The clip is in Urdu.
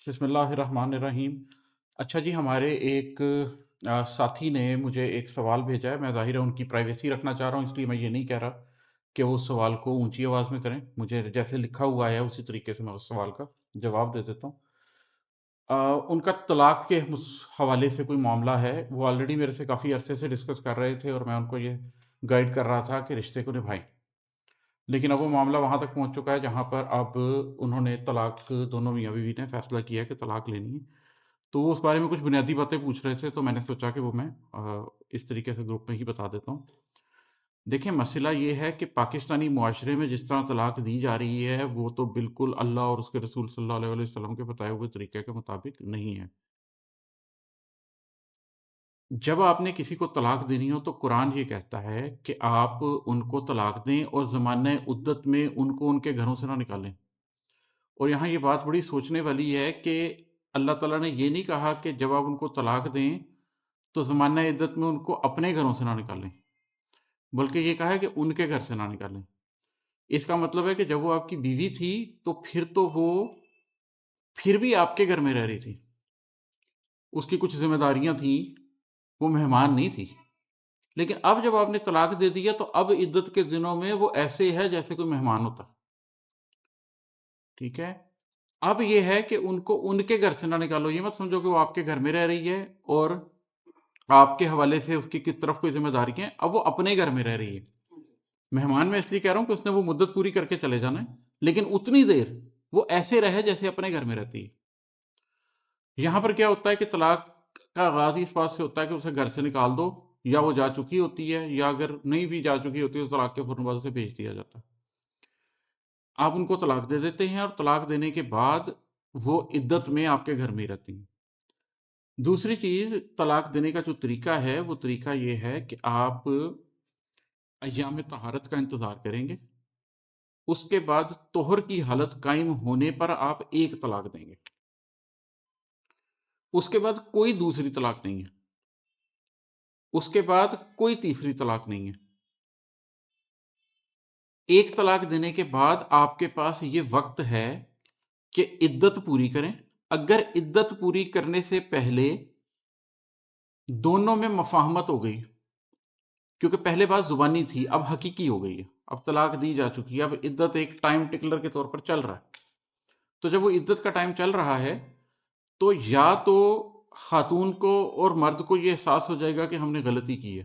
بسم اللہ الرحمن الرحیم۔ اچھا جی، ہمارے ایک ساتھی نے مجھے ایک سوال بھیجا ہے۔ میں ظاہر ہے ان کی پرائیویسی رکھنا چاہ رہا ہوں، اس لیے میں یہ نہیں کہہ رہا کہ وہ اس سوال کو اونچی آواز میں کریں۔ مجھے جیسے لکھا ہوا ہے اسی طریقے سے میں اس سوال کا جواب دے دیتا ہوں۔ ان کا طلاق کے حوالے سے کوئی معاملہ ہے، وہ آلریڈی میرے سے کافی عرصے سے ڈسکس کر رہے تھے اور میں ان کو یہ گائیڈ کر رہا تھا کہ رشتے کو نبھائیں، لیکن اب وہ معاملہ وہاں تک پہنچ چکا ہے جہاں پر اب انہوں نے طلاق، دونوں میاں بیوی نے فیصلہ کیا ہے کہ طلاق لینی ہے۔ تو وہ اس بارے میں کچھ بنیادی باتیں پوچھ رہے تھے، تو میں نے سوچا کہ وہ میں اس طریقے سے گروپ میں ہی بتا دیتا ہوں۔ دیکھیں، مسئلہ یہ ہے کہ پاکستانی معاشرے میں جس طرح طلاق دی جا رہی ہے وہ تو بالکل اللہ اور اس کے رسول صلی اللہ علیہ وسلم کے بتائے ہوئے طریقے کے مطابق نہیں ہے۔ جب آپ نے کسی کو طلاق دینی ہو تو قرآن یہ کہتا ہے کہ آپ ان کو طلاق دیں اور زمانہ عدت میں ان کو ان کے گھروں سے نہ نکالیں۔ اور یہاں یہ بات بڑی سوچنے والی ہے کہ اللہ تعالیٰ نے یہ نہیں کہا کہ جب آپ ان کو طلاق دیں تو زمانہ عدت میں ان کو اپنے گھروں سے نہ نکالیں، بلکہ یہ کہا ہے کہ ان کے گھر سے نہ نکالیں۔ اس کا مطلب ہے کہ جب وہ آپ کی بیوی تھی تو وہ پھر بھی آپ کے گھر میں رہ رہی تھی، اس کی کچھ ذمہ داریاں تھیں، وہ مہمان نہیں تھی۔ لیکن اب جب آپ نے طلاق دے دیا تو اب عدت کے دنوں میں وہ ایسے ہے جیسے کوئی مہمان ہوتا۔ ٹھیک ہے؟ اب یہ ہے کہ ان کو ان کے گھر سے نہ نکالو، یہ مت سمجھو کہ وہ آپ کے گھر میں رہ رہی ہے اور آپ کے حوالے سے اس کی کس طرف کوئی ذمہ داری ہے، اب وہ اپنے گھر میں رہ رہی ہے۔ مہمان میں اس لیے کہہ رہا ہوں کہ اس نے وہ مدت پوری کر کے چلے جانا ہے، لیکن اتنی دیر وہ ایسے رہے جیسے اپنے گھر میں رہتی ہے۔ یہاں پر کیا ہوتا ہے کہ طلاق کا آغاز ہی اس بات سے ہوتا ہے کہ اسے گھر سے نکال دو، یا وہ جا چکی ہوتی ہے، یا اگر نہیں بھی جا چکی ہوتی ہے تو طلاق کے فوراً بعد اسے بھیج دیا جاتا ہے۔ آپ ان کو طلاق دے دیتے ہیں اور طلاق دینے کے بعد وہ عدت میں آپ کے گھر میں ہی رہتی ہیں۔ دوسری چیز، طلاق دینے کا جو طریقہ ہے وہ طریقہ یہ ہے کہ آپ ایام طہارت کا انتظار کریں گے، اس کے بعد طہر کی حالت قائم ہونے پر آپ ایک طلاق دیں گے، اس کے بعد کوئی دوسری طلاق نہیں ہے، اس کے بعد کوئی تیسری طلاق نہیں ہے۔ ایک طلاق دینے کے بعد آپ کے پاس یہ وقت ہے کہ عدت پوری کریں۔ اگر عدت پوری کرنے سے پہلے دونوں میں مفاہمت ہو گئی، کیونکہ پہلے بات زبانی تھی، اب حقیقی ہو گئی ہے، اب طلاق دی جا چکی ہے، اب عدت ایک ٹائم ٹکلر کے طور پر چل رہا ہے۔ تو جب وہ عدت کا ٹائم چل رہا ہے تو یا تو خاتون کو اور مرد کو یہ احساس ہو جائے گا کہ ہم نے غلطی کی ہے،